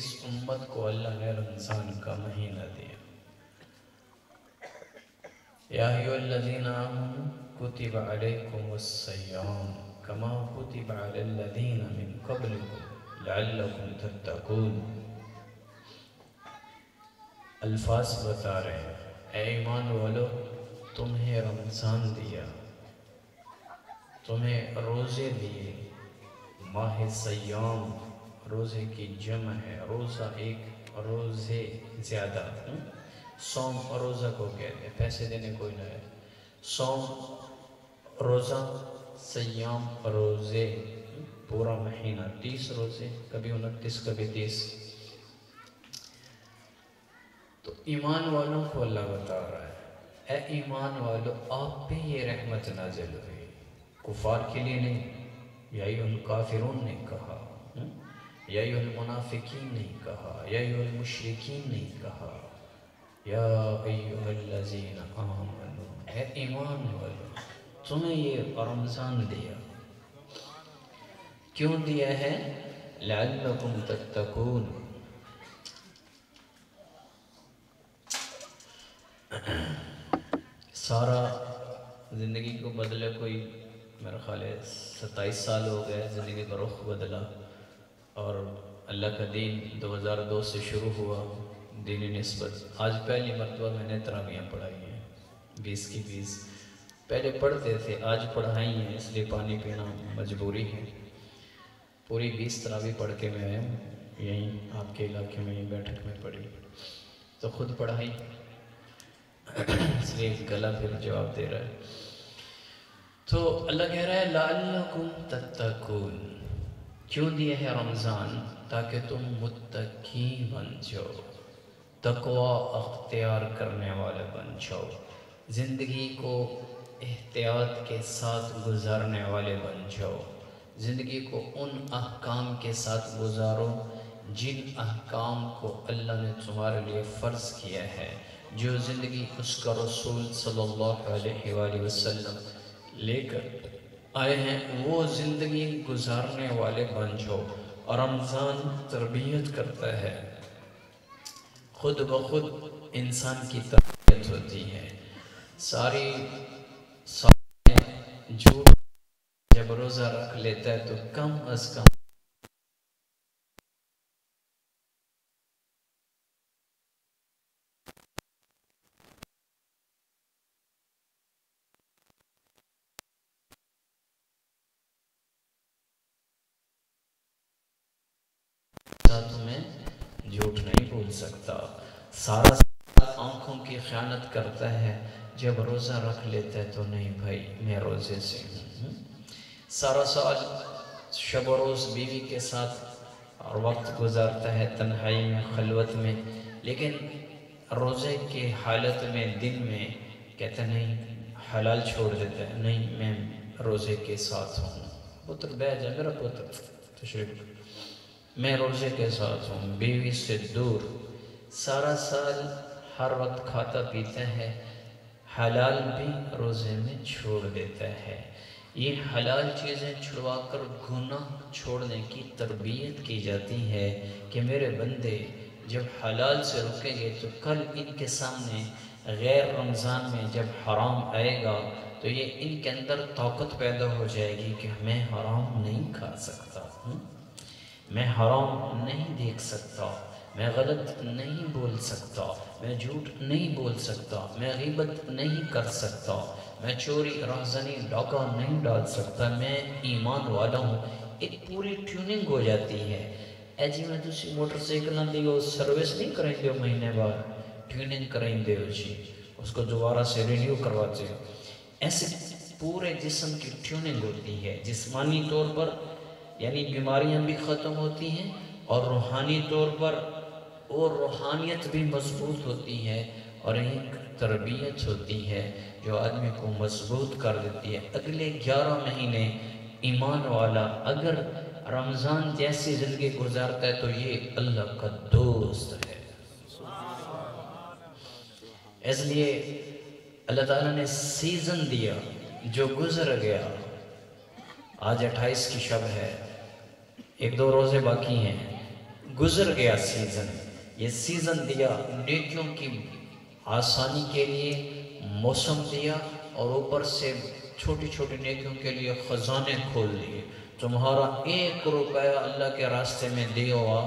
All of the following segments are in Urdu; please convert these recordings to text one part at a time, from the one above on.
اس امت کو اللہ نے رمضان کا مہینہ دیا۔ یا ایھا الذین آمنوا کتب علیکم الصیام کما کتب علی الذین من قبلکم لعلکم تتقون۔ الفاظ بتا رہے ہیں، اے ایمان والو، تمہیں رمضان دیا، تمہیں روزے دیے۔ ماہ سیام روزے کی جمع ہے، روزہ ایک، روزے زیادہ۔ صوم روزہ کو کہتے ہیں، پیسے دینے کوئی نہ ہے۔ صوم روزہ، سیام روزے، پورا مہینہ 30 روزے، کبھی 29 کبھی 30۔ تو ایمان والوں کو اللہ بتا رہا ہے، اے ایمان والو، آپ پہ یہ رحمت نازل ہوئی، کفار کے لیے نہیں۔ یا ایھا الکافرون نہیں کہا، یا ایھا المنافقین نہیں کہا، یا ایھا المشرکین نہیں کہا، یا ایھا الذین آمنوا، اے ایمان والو، تمہیں یہ رمضان دیا۔ کیوں دیا ہے؟ لعلکم تتقون۔ سارا زندگی کو بدلے کوئی میرا خیال ہے 27 سال ہو گئے، زندگی کا رخ بدلا، اور اللہ کا دین 2002 سے شروع ہوا، دینی نسبت۔ آج پہلی مرتبہ میں نے تراویحیں پڑھائی ہیں، 20 کی 20۔ پہلے پڑھتے تھے، آج پڑھائی ہیں، اس لیے پانی پینا مجبوری ہے۔ پوری 20 تراویح پڑھ کے میں آیا ہوں، یہیں آپ کے علاقے میں، یہیں بیٹھک میں پڑھی، تو خود پڑھائی، اس لیے گلا پھر جواب دے رہا ہے۔ تو اللہ کہہ رہا ہے لعلکم تتقون، کیوں دیا ہے رمضان؟ تاکہ تم متقی بن جاؤ، تقوی اختیار کرنے والے بن جاؤ، زندگی کو احتیاط کے ساتھ گزارنے والے بن جاؤ، زندگی کو ان احکام کے ساتھ گزارو جن احکام کو اللہ نے تمہارے لیے فرض کیا ہے، جو زندگی اس کا رسول صلی اللہ علیہ وآلہ وسلم لے کر آئے ہیں، وہ زندگی گزارنے والے بن جاؤ۔ اور رمضان تربیت کرتا ہے، خود بخود انسان کی تربیت ہوتی ہے۔ ساری جھوٹ جب روزہ رکھ لیتا ہے تو کم از کم تمہیں جھوٹ نہیں بول سکتا۔ سارا آنکھوں کی خیانت کرتا ہے، جب روزہ رکھ لیتا ہے تو نہیں بھائی میں روزے سے ہوں۔ سارا سال شب و روز بیوی کے ساتھ اور وقت گزارتا ہے تنہائی میں، خلوت میں، لیکن روزے کے حالت میں دن میں کہتا نہیں، حلال چھوڑ دیتا ہے، نہیں میں روزے کے ساتھ ہوں۔ پتر بیٹھ جا میرا پتر، تشریف، میں روزے کے ساتھ ہوں، بیوی سے دور، سارا سال ہر وقت کھاتا پیتا ہے، حلال بھی روزے میں چھوڑ دیتا ہے۔ یہ حلال چیزیں چھڑوا کر گناہ چھوڑنے کی تربیت کی جاتی ہے کہ میرے بندے جب حلال سے رکیں گے تو کل ان کے سامنے غیر رمضان میں جب حرام آئے گا تو یہ ان کے اندر طاقت پیدا ہو جائے گی کہ میں حرام نہیں کھا سکتا، میں حرام نہیں دیکھ سکتا، میں غلط نہیں بول سکتا، میں جھوٹ نہیں بول سکتا، میں غیبت نہیں کر سکتا، میں چوری رہزنی ڈاکہ نہیں ڈال سکتا، میں ایمان والا ہوں۔ ایک پوری ٹیوننگ ہو جاتی ہے۔ اے جی میں تسی موٹر سائیکل نہ دیو سروس نہیں کریں دیو، مہینے بعد ٹیوننگ کریں دیو جی، اس کو دوبارہ سے رینیو کرواتے ہو۔ ایسے پورے جسم کی ٹیوننگ ہوتی ہے، جسمانی طور پر یعنی بیماریاں بھی ختم ہوتی ہیں، اور روحانی طور پر اور روحانیت بھی مضبوط ہوتی ہے، اور ایک تربیت ہوتی ہے جو آدمی کو مضبوط کر دیتی ہے۔ اگلے 11 مہینے ایمان والا اگر رمضان جیسی زندگی گزارتا ہے تو یہ اللہ کا دوست ہے۔ اس لیے اللہ تعالیٰ نے سیزن دیا جو گزر گیا۔ آج 28 کی شب ہے، 1-2 روزے باقی ہیں، گزر گیا سیزن، یہ سیزن دیا نیکیوں کی آسانی کے لیے، موسم دیا، اور اوپر سے چھوٹی چھوٹی نیکیوں کے لیے خزانے کھول دیے۔ تمہارا 1 روپیہ اللہ کے راستے میں دیا ہوا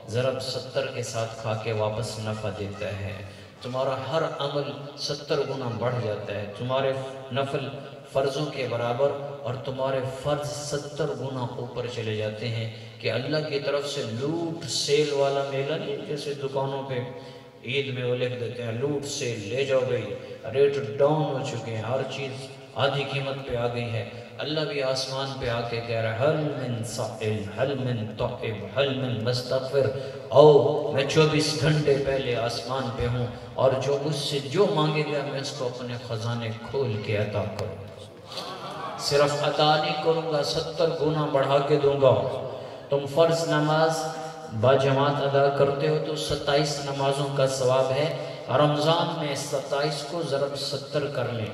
ضرب 70 کے ساتھ کھا کے واپس نفع دیتا ہے۔ تمہارا ہر عمل 70 گنا بڑھ جاتا ہے، تمہارے نفل فرضوں کے برابر، اور تمہارے فرض 70 گنا اوپر چلے جاتے ہیں۔ کہ اللہ کی طرف سے لوٹ سیل والا میلہ نہیں، جیسے دکانوں پہ عید میں وہ لکھ دیتے ہیں لوٹ سیل، لے جاؤ بھئی، ریٹ ڈاؤن ہو چکے ہیں، ہر چیز آدھی قیمت پہ آ گئی ہے۔ اللہ بھی آسمان پہ آ کے کہہ رہا ہے حل من سائل حل من طائب حل من مستغفر، او میں 24 گھنٹے پہلے آسمان پہ ہوں، اور جو مجھ سے جو مانگے گا میں اس کو اپنے خزانے کھول کے عطا کروں گا۔ صرف عطا نہیں کروں گا، 70 گنا بڑھا کے دوں گا۔ تم فرض نماز باجماعت ادا کرتے ہو تو 27 نمازوں کا ثواب ہے، رمضان میں 27 کو ضرب 70 کر لیں۔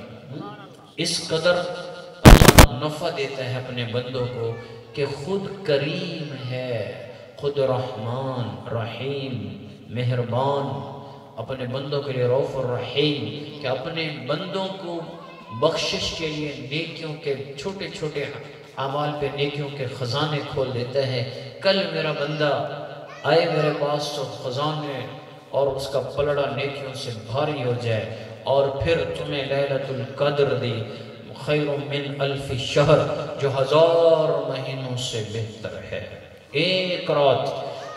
اس قدر اللہ نفع دیتا ہے اپنے بندوں کو کہ خود کریم ہے، خود رحمان رحیم مہربان، اپنے بندوں کے لیے رؤوف الرحیم، کہ اپنے بندوں کو بخشش کے لیے نیکیوں کے چھوٹے چھوٹے اعمال پہ نیکیوں کے خزانے کھول دیتا ہے۔ کل میرا بندہ آئے میرے پاس تو خزانے اور اس کا پلڑا نیکیوں سے بھاری ہو جائے، اور پھر تمہیں لیلۃ القدر دی خیر من 1000 شہر، جو 1000 مہینوں سے بہتر ہے۔ ایک رات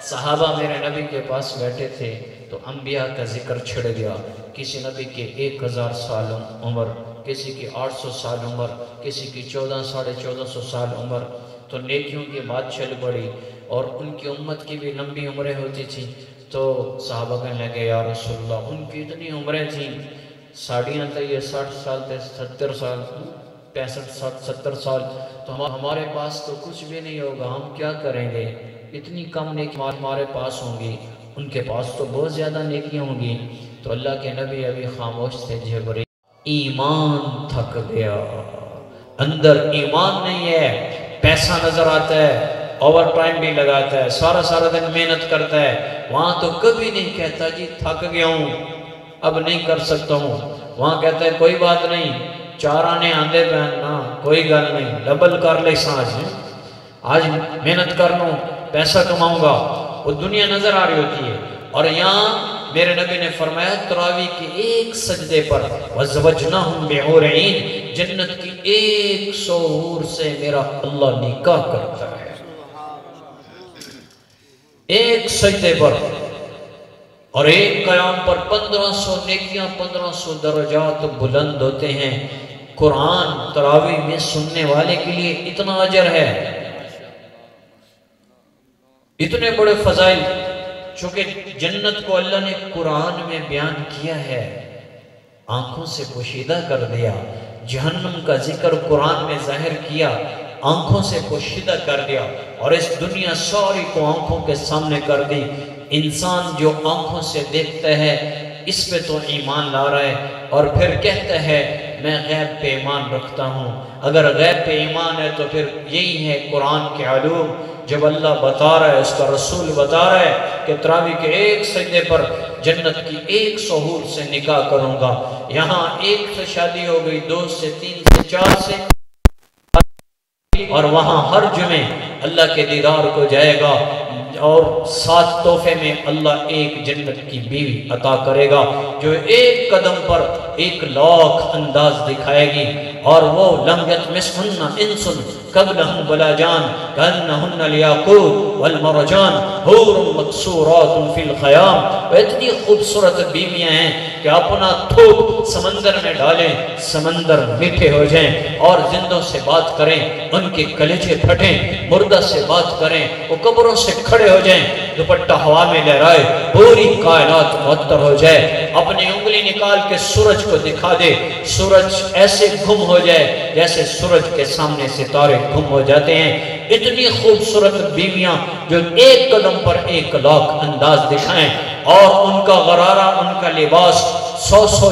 صحابہ میرے نبی کے پاس بیٹھے تھے تو انبیاء کا ذکر چھڑ گیا، کسی نبی کے 1000 سال عمر، کسی کی 800 سال عمر، کسی کی 1400 سال عمر، تو نیکیوں کی بات چل پڑی، اور ان کی امت کی بھی لمبی عمریں ہوتی تھی۔ تو صحابہ کہنے لگے یا رسول اللہ ان کی اتنی عمریں تھیں، ساڑیاں تھے یہ 60 سال تھے، 70 سال 65 70 سال، تو ہمارے پاس تو کچھ بھی نہیں ہوگا، ہم کیا کریں گے؟ اتنی کم نیکیاں ہمارے پاس ہوں گی، ان کے پاس تو بہت زیادہ نیکیاں ہوں گی۔ تو اللہ کے نبی ابھی خاموش تھے۔ جبریل ایمان تھک گیا، اندر ایمان نہیں ہے، پیسہ نظر آتا ہے، اوور ٹائم بھی لگاتا ہے، سارا دن محنت کرتا ہے، وہاں تو کبھی نہیں کہتا جی تھک گیا ہوں اب نہیں کر سکتا ہوں، وہاں کہتا ہے کوئی بات نہیں، 4 آنے آندے پہننا کوئی گل نہیں، ڈبل کر لے سانس، آج محنت کر لوں پیسہ کماؤں گا، وہ دنیا نظر آ رہی ہوتی ہے۔ اور یہاں میرے نبی نے فرمایا تراویح کے ایک سجدے پر وَزَوَجْنَهُمْ بِحُورٍ عِینٍ، جنت کی 100 حور سے میرا اللہ نکاح کرتا ہے، ایک سجدے پر، اور ایک قیام پر 1500 نیکیاں 1500 درجات بلند ہوتے ہیں۔ قرآن تراویح میں سننے والے کے لیے اتنا اجر ہے، اتنے بڑے فضائل، چونکہ جنت کو اللہ نے قرآن میں بیان کیا ہے، آنکھوں سے پوشیدہ کر دیا، جہنم کا ذکر قرآن میں ظاہر کیا، آنکھوں سے پوشیدہ کر دیا، اور اس دنیا ساری کو آنکھوں کے سامنے کر دی۔ انسان جو آنکھوں سے دیکھتا ہے اس پہ تو ایمان لا رہا ہے، اور پھر کہتا ہے میں غیب پہ ایمان رکھتا ہوں۔ اگر غیب پہ ایمان ہے تو پھر یہی ہے قرآن کے علوم، جب اللہ بتا رہا ہے، اس کا رسول بتا رہا ہے کہ تراویح کے ایک سجدے پر جنت کی 100 حور سے نکاح کروں گا۔ یہاں 1 سے شادی ہو گئی، 2 سے 3 سے 4 سے، اور وہاں ہر جمعے اللہ کے دیدار کو جائے گا، اور 7 تحفے میں اللہ ایک جنت کی بیوی عطا کرے گا جو ایک قدم پر 1,00,000 انداز دکھائے گی، اور وہ لم یطمثہن انس قبلہم ولا جان کأنہن الیاقوت والمرجان حور مقصورات فی الخیام۔ وہ اتنی خوبصورت بیویاں ہیں کہ اپنا تھوک سمندر میں ڈالیں، سمندر میٹھے ہو جائیں، اور زندوں سے بات کریں ان کے کلیجے پھٹیں، مردہ سے بات کریں وہ قبروں سے کھڑے ہو جائیں، دوپٹہ ہوا میں لہرائے، پوری کائنات معطر ہو جائے، اپنی انگلی نکال کے سورج کو دکھا دے، سورج ایسے گم ہو جائے جیسے سورج کے سامنے ستارے گم ہو جاتے ہیں۔ اتنی خوبصورت بیویاں جو ایک قدم پر 1,00,000 انداز دکھائیں، اور ان کا غرارہ، ان کا لباس 100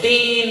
3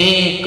1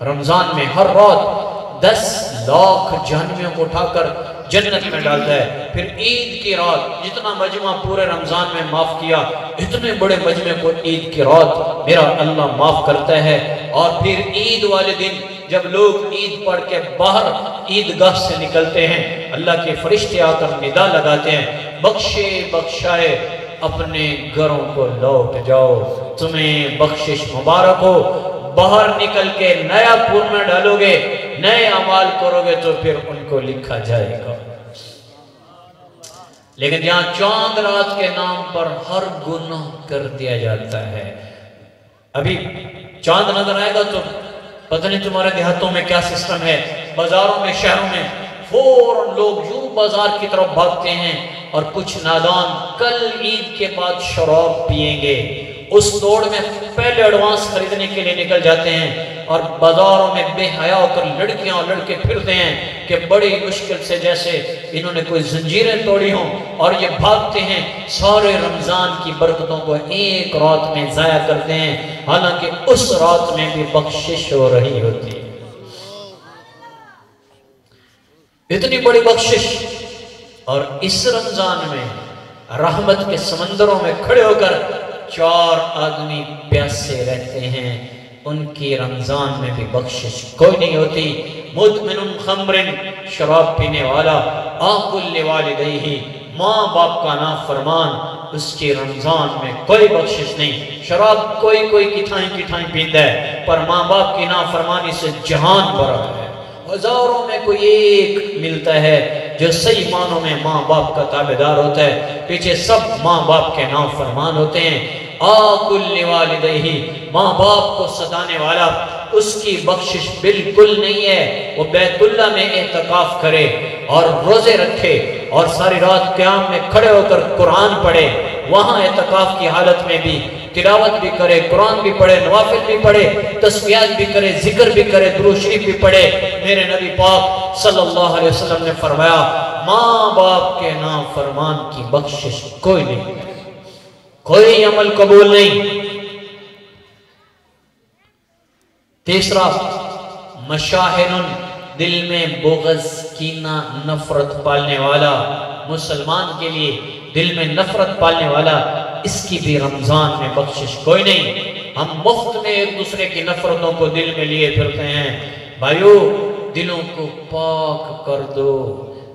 رمضان میں ہر رات 10 لاکھ جہنمیوں کو اٹھا کر جنت میں ڈالتا ہے. پھر عید کی رات جتنا مجمع پورے رمضان میں معاف کیا، اتنے بڑے مجمع کو عید کی رات میرا اللہ معاف کرتا ہے. اور پھر عید والے دن جب لوگ عید پڑھ کے باہر عیدگاہ سے نکلتے ہیں، اللہ کے فرشتے آ کر ندا لگاتے ہیں، بخشے بخشائے اپنے گھروں کو لوٹ جاؤ، تمہیں بخشش مبارک ہو. باہر نکل کے نیا پور میں ڈالو گے، نئے اعمال کرو گے تو پھر ان کو لکھا جائے گا. لیکن جہاں چاند رات کے نام پر ہر گناہ کر دیا جاتا ہے. ابھی چاند نظر آئے گا تو پتہ نہیں تمہارے دیہاتوں میں کیا سسٹم ہے، بازاروں میں شہروں میں فوراً لوگ یوں بازار کی طرف بھاگتے ہیں، اور کچھ نادان کل عید کے بعد شراب پیئیں گے، اس دوڑ میں پہلے ایڈوانس خریدنے کے لیے نکل جاتے ہیں، اور بازاروں میں بے حیا ہو کر لڑکیاں اور لڑکے پھرتے ہیں کہ بڑی مشکل سے جیسے انہوں نے کوئی زنجیریں توڑی ہوں، اور یہ بھاگتے ہیں، سارے رمضان کی برکتوں کو ایک رات میں ضائع کرتے ہیں، حالانکہ اس رات میں بھی بخشش ہو رہی ہوتی ہے. اتنی بڑی بخشش. اور اس رمضان میں رحمت کے سمندروں میں کھڑے ہو کر 4 آدمی پیاسے رہتے ہیں، ان کی رمضان میں بھی بخشش کوئی نہیں ہوتی. مدمن خمر، شراب پینے والا، آکل لوالدیہ، ماں باپ کا نافرمان، اس کی رمضان میں کوئی بخشش نہیں. شراب کوئی کٹھائیں پیندا ہے، پر ماں باپ کی نافرمانی سے جہان بھرا ہے. ہزاروں میں کوئی ایک ملتا ہے جو صحیح معنوں میں ماں باپ کا تابعدار ہوتا ہے، پیچھے سب ماں باپ کے نافرمان ہوتے ہیں. آکل لوالدیہ، ماں باپ کو ستانے والا، اس کی بخشش بالکل نہیں ہے. وہ بیت اللہ میں اعتکاف کرے اور روزے رکھے اور ساری رات قیام میں کھڑے ہو کر قرآن پڑھے، وہاں اعتکاف کی حالت میں بھی تلاوت بھی کرے، قرآن بھی پڑھے، نوافل بھی پڑھے، تسبیحات بھی کرے، ذکر بھی کرے، درود شریف بھی پڑھے. میرے نبی پاک صلی اللہ علیہ وسلم نے فرمایا ماں باپ کے نافرمان کی بخشش کوئی نہیں، کوئی عمل قبول نہیں. تیسرا، مشاہن، دل میں بغض، کینہ، نفرت پالنے والا، مسلمان کے لیے دل میں نفرت پالنے والا، اس کی بھی رمضان میں بخشش کوئی نہیں. ہم مفت میں ایک دوسرے کی نفرتوں کو دل میں لیے پھرتے ہیں. بھائیو، دلوں کو پاک کر دو،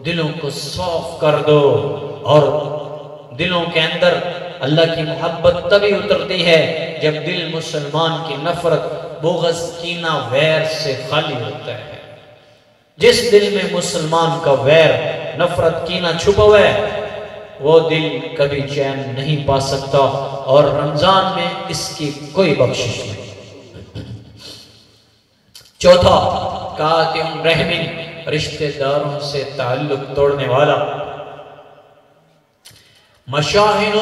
دلوں کو صاف کر دو، اور دلوں کے اندر اللہ کی محبت تبھی اترتی ہے جب دل مسلمان کی نفرت، بغض، کینہ، ویر سے خالی ہوتا ہے. جس دل میں مسلمان کا ویر، نفرت، کینہ چھپا ہوا ہے، وہ دل کبھی چین نہیں پا سکتا، اور رمضان میں اس کی کوئی بخشش نہیں. چوتھا، قاطع رحم، رشتہ داروں سے تعلق توڑنے والا. مشاہن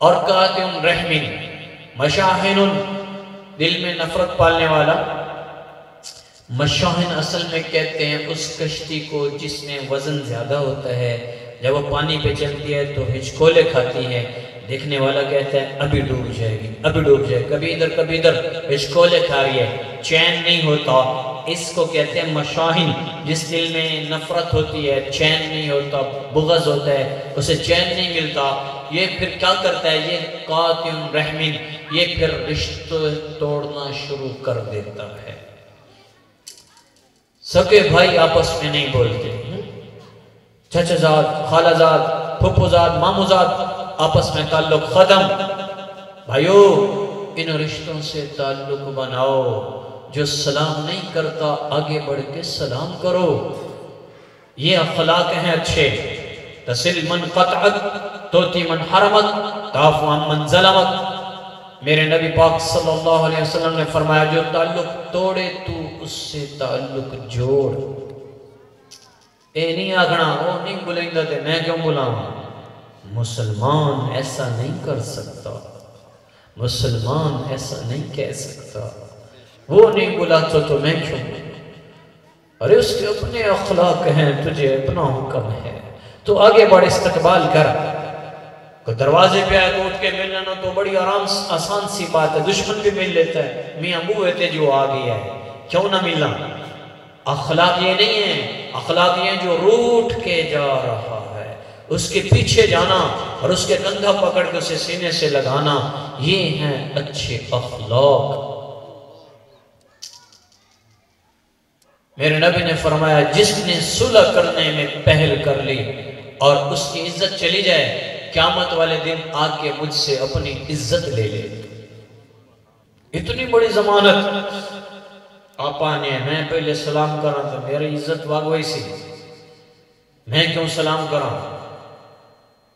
اور قاطع رحم. مشاہن، دل میں نفرت پالنے والا. مشاہن اصل میں کہتے ہیں اس کشتی کو جس میں وزن زیادہ ہوتا ہے، جب وہ پانی پہ چلتی ہے تو ہچکولے کھاتی ہے، دیکھنے والا کہتا ہے ابھی ڈوب جائے گی، ابھی ڈوب جائے گی، کبھی ادھر ہچکولے کھا رہی ہے، چین نہیں ہوتا. اس کو کہتے ہیں مشاہن. جس دل میں نفرت ہوتی ہے، چین نہیں ہوتا، بغض ہوتا ہے، اسے چین نہیں ملتا، یہ پھر کیا کرتا ہے؟ یہ قاطع رحم، یہ پھر رشتہ توڑنا شروع کر دیتا ہے. سکے بھائی آپس میں نہیں بولتے، چچا زاد، خالہ زاد، پھپھو زاد، مامو زاد، آپس میں تعلق ختم. بھائیو، ان رشتوں سے تعلق بناؤ. جو سلام نہیں کرتا آگے بڑھ کے سلام کرو، یہ اخلاق ہیں اچھے. تصل من قطعت، توتی من حرمت، تعفو عن من ظلمت. میرے نبی پاک صلی اللہ علیہ وسلم نے فرمایا جو تعلق توڑے تو اس سے تعلق جوڑ. اے نہیں آگنا، وہ نہیں بلیں گا تھے، میں کیوں بلاؤں؟ مسلمان ایسا نہیں کر سکتا، مسلمان ایسا نہیں کہہ سکتا. وہ نہیں بلا تو میں کیوں؟ ارے اس کے اپنے اخلاق ہیں، تجھے اپنا حکم ہے، تو آگے بڑھ، استقبال کر. کوئی دروازے پہ آئے تو اٹھ کے مل لینا تو بڑی آسان سی بات ہے، دشمن بھی مل لیتا ہے. میاں ابو ہے جو آ گیا ہے، کیوں نہ ملا؟ اخلاق یہ نہیں ہے، اخلاق یہ جو روٹ کے جا رہا ہے اس کے پیچھے جانا اور اس کے کندھا پکڑ کے اسے سینے سے لگانا، یہ ہیں اچھے اخلاق۔ میرے نبی نے فرمایا جس نے صلح کرنے میں پہل کر لی اور اس کی عزت چلی جائے، قیامت والے دن آ کے مجھ سے اپنی عزت لے لے۔ اتنی بڑی ضمانت آپا نے، میں پہلے سلام کرا تو میری عزت واگوئی سی، میں کیوں سلام کرا؟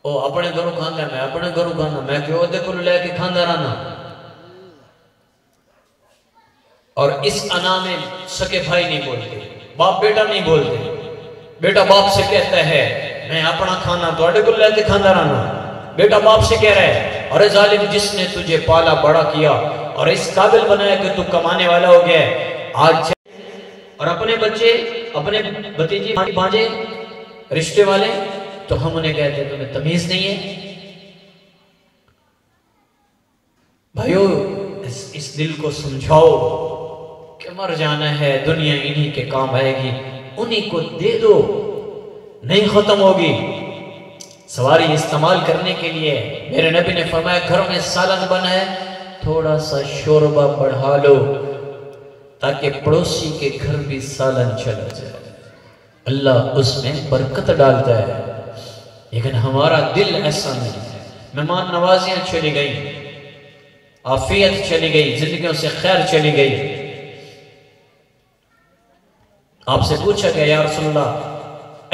او اپنے گھروں کھاندہ، میں اپنے گھروں کھاندہ، میں کیوں عہدے کو لے کے کھاندہ رہنا؟ اور اس انا میں سکے بھائی نہیں بولتے، باپ بیٹا نہیں بولتے۔ بیٹا باپ سے کہتا ہے میں اپنا کھانا تو اڑے کو لے کے کھاندہ رہنا۔ بیٹا باپ سے کہہ رہا ہے اور ظالم جس نے تجھے پالا بڑا کیا اور اس قابل بنایا کہ تو کمانے والا ہو گیا ہے، آج اور اپنے بچے، اپنے بھتیجے بھانجے رشتے والے، تو ہم انہیں کہتے ہیں تمہیں تمیز نہیں ہے۔ بھائیو اس دل کو سمجھاؤ کہ مر جانا ہے، دنیا انہی کے کام آئے گی، انہی کو دے دو، نہیں ختم ہوگی۔ سواری استعمال کرنے کے لیے میرے نبی نے فرمایا گھر میں سالن بنا ہے، تھوڑا سا شوربہ بڑھا لو تاکہ پڑوسی کے گھر بھی سالن چلا جائے، اللہ اس میں برکت ڈالتا ہے۔ لیکن ہمارا دل ایسا نہیں ہے، مہمان نوازیاں چلی گئی، عافیت چلی گئی، زندگیوں سے خیر چلی گئی۔ آپ سے پوچھا گیا یا رسول اللہ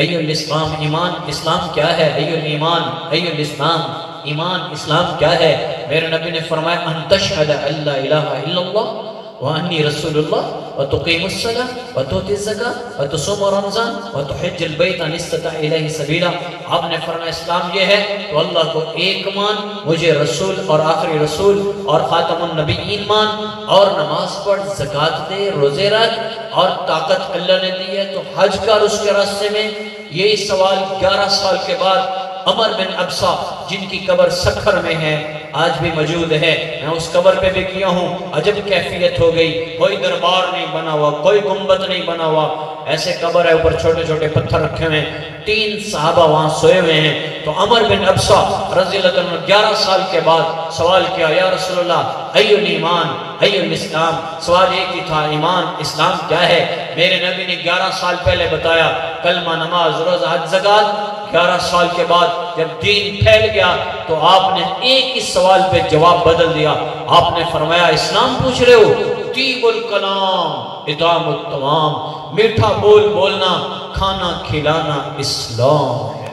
ایو الاسلام، ایمان اسلام کیا ہے؟ ایو الایمان، ایو الاسلام، ایمان اسلام کیا ہے؟ میرے نبی نے فرمایا ان تشہد ان لا الہ الا اللہ وانی رسول اللہ وتقیم الصلاة وتؤتی الزکاة وتصوم رمضان وتحج البیت ان استطاع الیہ سبیلا۔ آپ نے فرمایا اسلام یہ ہے تو اللہ کو ایک مان، مجھے رسول اور آخری رسول اور خاتم النبیین مان، اور نماز پڑھ، زکاة دے، روزے رکھ، اور طاقت اللہ نے دی ہے تو حج کر اس کے راستے میں۔ یہی سوال 11 سال کے بعد عمر بن ابسا جن کی قبر سکھر میں ہے، آج بھی موجود ہے، میں اس قبر پہ بھی کیا ہوں، عجب کیفیت ہو گئی، کوئی دربار نہیں بنا ہوا، کوئی گنبد نہیں بنا ہوا، ایسے قبر ہے، اوپر چھوٹے چھوٹے پتھر رکھے ہوئے ہیں، 3 صحابہ وہاں سوئے ہوئے ہیں۔ تو عمر بن ابسا رضی اللہ عنہ 11 سال کے بعد سوال کیا یا رسول اللہ ایو الایمان ایو الاسلام، سوال ایک ہی تھا ایمان اسلام کیا ہے؟ میرے نبی نے 11 سال پہلے بتایا کلمہ، نماز، روزہ، حج، زکاة۔ 11 سال کے بعد جب دین پھیل گیا تو آپ نے ایک ہی سوال پہ جواب بدل دیا، آپ نے فرمایا اسلام پوچھ رہے ہو؟ طیب الکلام اطعام الطعام، میٹھا بول بولنا، کھانا کھلانا اسلام ہے۔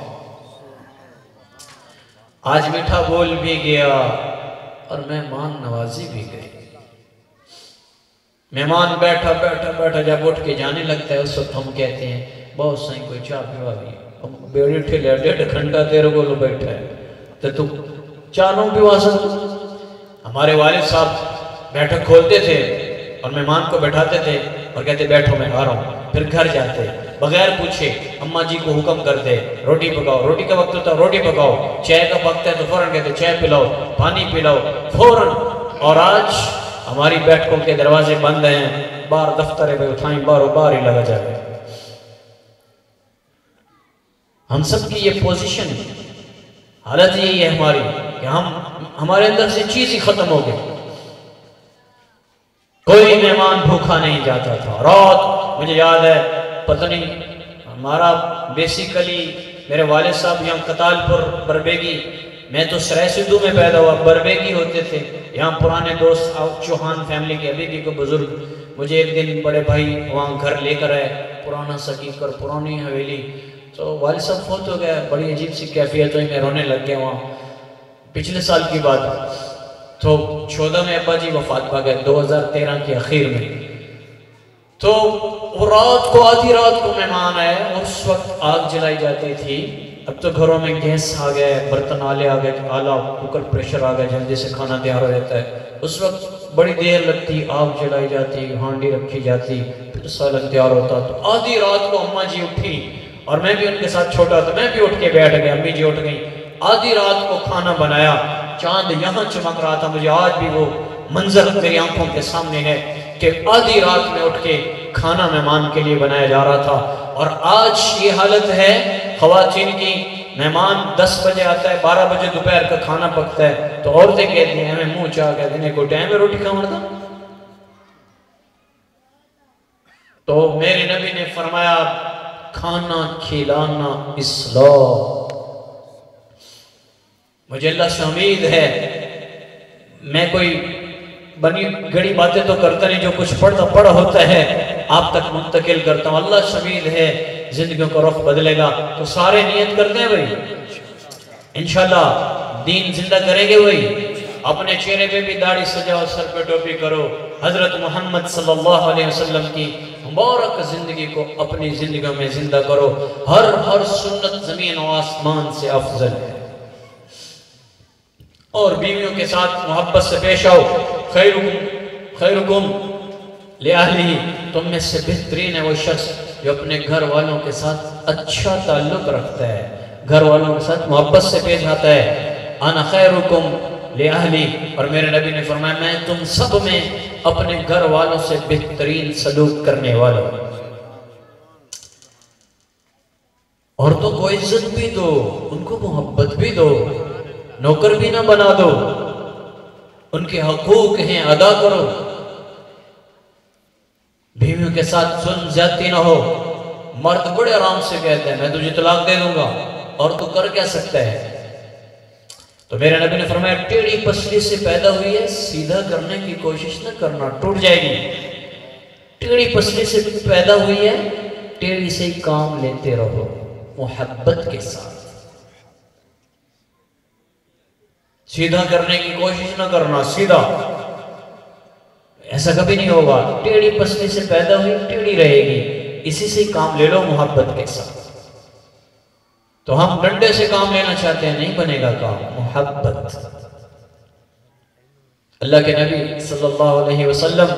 آج میٹھا بول بھی گیا اور مہمان نوازی بھی گئی۔ مہمان بیٹھا بیٹھا بیٹھا جب اٹھ کے جانے لگتا ہے اس وقت ہم کہتے ہیں بہت سائیں کوئی چاہ پیوا بھی، بیڑی ٹھلے 1.5 گھنٹہ تیرے کو لو بیٹھا ہے تو چانوں پیوا سکتا۔ ہمارے والد صاحب بیٹھک کھولتے تھے اور مہمان کو بیٹھاتے تھے اور کہتے بیٹھو میں آ رہا ہوں، پھر گھر جاتے بغیر پوچھے اماں جی کو حکم کرتے روٹی پکاؤ، روٹی کا وقت ہوتا روٹی پکاؤ، چائے کا وقت ہے تو فوراً کہتے چائے پلاؤ، پانی پلاؤ فوراً۔ اور آج ہماری بیٹھکوں کے دروازے بند ہیں، بار دفتر پہ اٹھائیں باروں بار ہی لگا جائے۔ ہم سب کی یہ پوزیشن، حالت یہی ہے ہماری کہ ہمارے اندر سے چیز ہی ختم ہو گئی۔ کوئی مہمان بھوکا نہیں جاتا تھا۔ رات مجھے یاد ہے، پتہ نہیں ہمارا بیسیکلی میرے والد صاحب یہاں کتال پور بربیگی، میں تو سرائے سدھو میں پیدا ہوا، بربیگی ہوتے تھے یہاں پرانے دوست چوہان فیملی کے ابھی بھی کوئی بزرگ، مجھے ایک دن بڑے بھائی وہاں گھر لے کر آئے، پرانا سکیکر، پرانی حویلی، تو والد صاحب فوت ہو گیا، بڑی عجیب سی کیفیت ہوئی، میں رونے لگ گیا وہاں۔ پچھلے سال کی بات تو 14 میں ابا جی وفات پا گئے، 2013 کے اخیر میں۔ تو وہ رات کو آدھی رات کو مہمان آئے اور اس وقت آگ جلائی جاتی تھی۔ اب تو گھروں میں گیس آ گئے، برتن آلے آ گئے، آلہ کوکر پریشر آ گئے، جلدی سے کھانا تیار ہو جاتا ہے۔ اس وقت بڑی دیر لگتی، آگ جلائی جاتی، ہانڈی رکھی جاتی، پھر سالن تیار ہوتا۔ تو آدھی رات کو اماں جی اٹھی اور میں بھی ان کے ساتھ چھوٹا تھا، میں بھی اٹھ کے بیٹھ گیا، امی جی اٹھ گئی، آدھی رات کو کھانا بنایا، چاند یہاں چمک رہا تھا، مجھے آج بھی وہ منظر میری آنکھوں کے سامنے ہے۔ کہ آدھی رات میں اٹھ کے کھانا مہمان کے لیے بنایا جا رہا تھا. اور آج یہ حالت ہے خواتین کی، مہمان 10 بجے آتا ہے، 12 بجے دوپہر کا کھانا پکتا ہے تو عورتیں کہتی ہیں ہمیں منہ چاہ کہتے ہیں کوئی ٹائم ہے روٹی کھانا تھا. تو میرے نبی نے فرمایا کھانا کھلانا اسلام. مجھے اللہ سے امید ہے میں کوئی بنی گھڑی باتیں تو کرتا نہیں، جو کچھ پڑھا ہوتا ہے آپ تک منتقل کرتا ہوں. اللہ سے امید ہے زندگیوں کا رخ بدلے گا. تو سارے نیت کرتے ہیں بھائی انشاءاللہ دین زندہ کریں گے. بھائی اپنے چہرے پہ بھی داڑھی سجاؤ، سر پہ ٹوپی کرو، حضرت محمد صلی اللہ علیہ وسلم کی مبارک زندگی کو اپنی زندگیوں میں زندہ کرو. ہر سنت زمین و آسمان سے افضل ہے. اور بیویوں کے ساتھ محبت سے پیش آؤ. خیرکم لأہلہ، تم میں سے بہترین ہے وہ شخص جو اپنے گھر والوں کے ساتھ اچھا تعلق رکھتا ہے، گھر والوں کے ساتھ محبت سے پیش آتا ہے. انا خیرکم لأہلی، اور میرے نبی نے فرمایا میں تم سب میں اپنے گھر والوں سے بہترین سلوک کرنے والا ہوں. عورتوں کو عزت بھی دو، ان کو محبت بھی دو، نوکر بھی نہ بنا دو، ان کے حقوق ہیں ادا کرو. بیویوں کے ساتھ ظلم زیادتی نہ ہو. مرد بڑے آرام سے کہتے ہیں میں تجھے طلاق دے دوں گا، اور تو کر کیا سکتا ہے؟ تو میرے نبی نے فرمایا ٹیڑھی پسلی سے پیدا ہوئی ہے، سیدھا کرنے کی کوشش نہ کرنا، ٹوٹ جائے گی. ٹیڑھی پسلی سے پیدا ہوئی ہے، ٹیڑھی سے ہی کام لیتے رہو محبت کے ساتھ. سیدھا کرنے کی کوشش نہ کرنا، سیدھا ایسا کبھی نہیں ہوگا. ٹیڑھی پسلی سے پیدا ہوئی ٹیڑھی رہے گی، اسی سے کام لے لو محبت کے ساتھ. تو ہم ڈنڈے سے کام لینا چاہتے ہیں، نہیں بنے گا کام. محبت. اللہ کے نبی صلی اللہ علیہ وسلم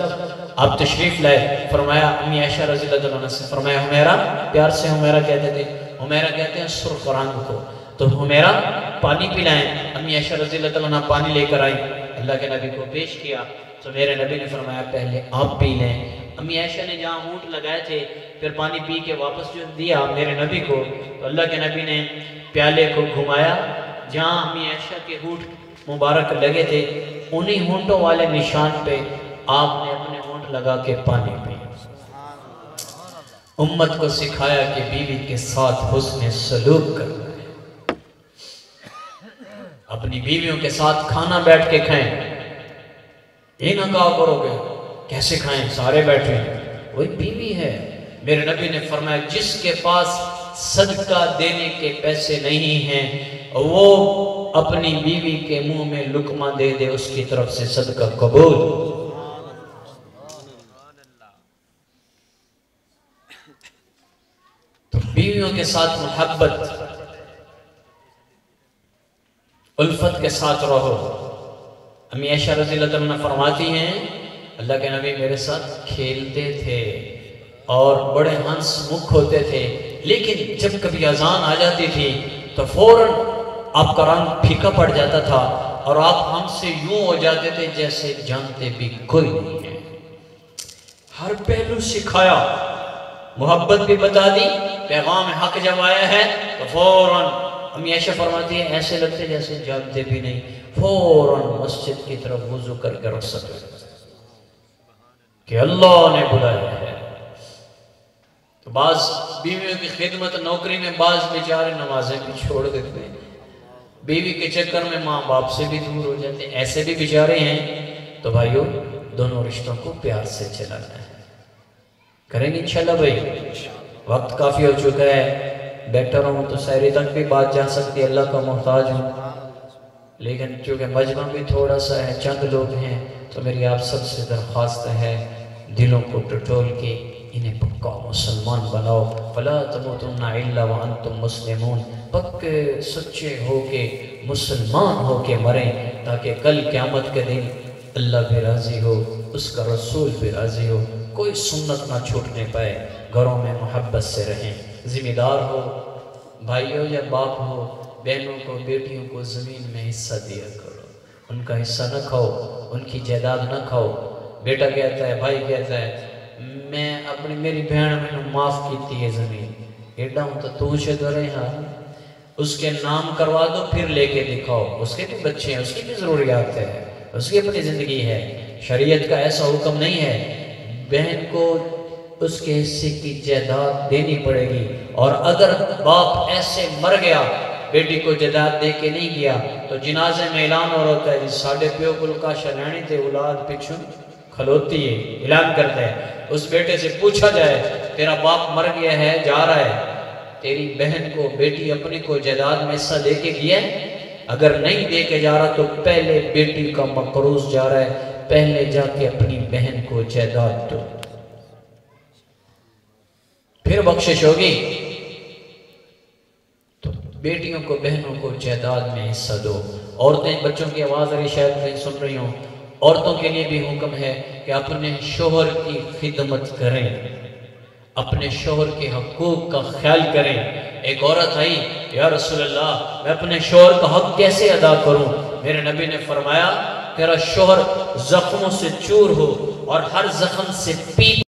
آپ تشریف لائے، فرمایا امی عائشہ رضی اللہ عنہ سے فرمایا حمیرہ، پیار سے حمیرہ کہتے تھے، حمیرہ کہتے ہیں سرخ رنگ کو. تو حمیرہ پانی پلائیں. امی عائشہ رضی اللہ عنہ پانی لے کر آئیں، اللہ کے نبی کو پیش کیا. تو میرے نبی نے فرمایا پہلے آپ پی لیں. امی عائشہ نے جہاں ہونٹ لگائے تھے پھر پانی پی کے واپس جو دیا میرے نبی کو، تو اللہ کے نبی نے پیالے کو گھمایا جہاں امی عائشہ کے ہونٹ مبارک لگے تھے، انہی ہونٹوں والے نشان پہ آپ نے اپنے ہونٹ لگا کے پانی پی. امت کو سکھایا کہ بیوی کے ساتھ حسن سلوک کرنا ہے. اپنی بیویوں کے ساتھ کھانا بیٹھ کے کھائیں. یہ نہ کہا کرو گے کیسے کھائیں سارے بیٹھے ہیں، وہی بیوی ہے. میرے نبی نے فرمایا جس کے پاس صدقہ دینے کے پیسے نہیں ہیں وہ اپنی بیوی کے منہ میں لقمہ دے دے، اس کی طرف سے صدقہ قبول. تو بیویوں کے ساتھ محبت، الفت کے ساتھ رہو. امی عائشہ رضی اللہ عنہ فرماتی ہیں اللہ کے نبی میرے ساتھ کھیلتے تھے اور بڑے ہنس مکھ ہوتے تھے، لیکن جب کبھی اذان آ جاتی تھی تو فوراً آپ کا رنگ پھیکا پڑ جاتا تھا اور آپ ہم سے یوں ہو جاتے تھے جیسے جانتے بھی کوئی نہیں ہے. ہر پہلو سکھایا، محبت بھی بتا دی. پیغام حق جب آیا ہے تو فوراً امی عائشہ فرماتی ہے ایسے لگتے جیسے جانتے بھی نہیں، فوراً مسجد کی طرف وضو کر کے رخصت کہ اللہ نے بلایا ہے. تو بعض بیویوں کی خدمت نوکری میں بعض بیچارے نمازیں بھی چھوڑ دیتے ہیں، بیوی کے چکر میں ماں باپ سے بھی دور ہو جاتے ہیں، ایسے بھی بیچارے ہیں. تو بھائیو دونوں رشتوں کو پیار سے چلانا ہے. کریں گے انشاءاللہ بھائی. وقت کافی ہو چکا ہے، بیٹھا رہوں تو سحری تک بھی بات جا سکتی ہے، اللہ کا محتاج ہوں، لیکن چونکہ مجمع بھی تھوڑا سا ہے، چند لوگ ہیں، تو میری آپ سب سے درخواست ہے دلوں کو ٹٹول کے انہیں پکا مسلمان بناؤ. فلا تموتن الا وانتم مسلمون. پکے سچے ہو کے مسلمان ہو کے مریں تاکہ کل قیامت کے دن اللہ بھی راضی ہو، اس کا رسول بھی راضی ہو، کوئی سنت نہ چھوٹنے پائے. گھروں میں محبت سے رہیں. ذمہ دار ہو، بھائی ہو یا باپ ہو، بہنوں کو بیٹیوں کو زمین میں حصہ دیا کرو. ان کا حصہ نہ کھاؤ، ان کی جائیداد نہ کھاؤ. بیٹا کہتا ہے، بھائی کہتا ہے میں اپنی میری بہن میں معاف کیتی ہے زمین، ایڈا ہوں تو چھے دو رہے ہاں اس کے نام کروا دو پھر لے کے دکھاؤ، اس کے بھی بچے ہیں، اس کی بھی ضروریات ہے، اس کی اپنی زندگی ہے۔ شریعت کا ایسا حکم نہیں ہے، بہن کو اس کے حصے کی جائیداد دینی پڑے گی، اور اگر باپ ایسے مر گیا بیٹی کو جائیداد دے کے نہیں گیا تو جنازے میں اعلان ہو رہا ہے جی ساڑھے پیو کل کا شلانی تے اولاد پچھوں کھلوتی ہے، اعلان کرتا ہے۔ اس بیٹے سے پوچھا جائے تیرا باپ مر گیا ہے جا رہا ہے، تیری بہن کو بیٹی اپنی کو جائیداد میں حصہ دے کے گیا ہے؟ اگر نہیں دے کے جا رہا تو پہلے بیٹی کا مقروض جا رہا ہے، پہلے جا کے اپنی بہن کو جائیداد دو، پھر بخشش ہوگی۔ تو بیٹیوں کو بہنوں کو جائیداد میں حصہ دو۔ عورتیں، بچوں کی آواز رہی شاید کہیں سن رہی ہوں، عورتوں کے لیے بھی حکم ہے کہ اپنے شوہر کی خدمت کریں، اپنے شوہر کے حقوق کا خیال کریں۔ ایک عورت آئی، یا رسول اللہ میں اپنے شوہر کا حق کیسے ادا کروں؟ میرے نبی نے فرمایا تیرا شوہر زخموں سے چور ہو اور ہر زخم سے پیٹ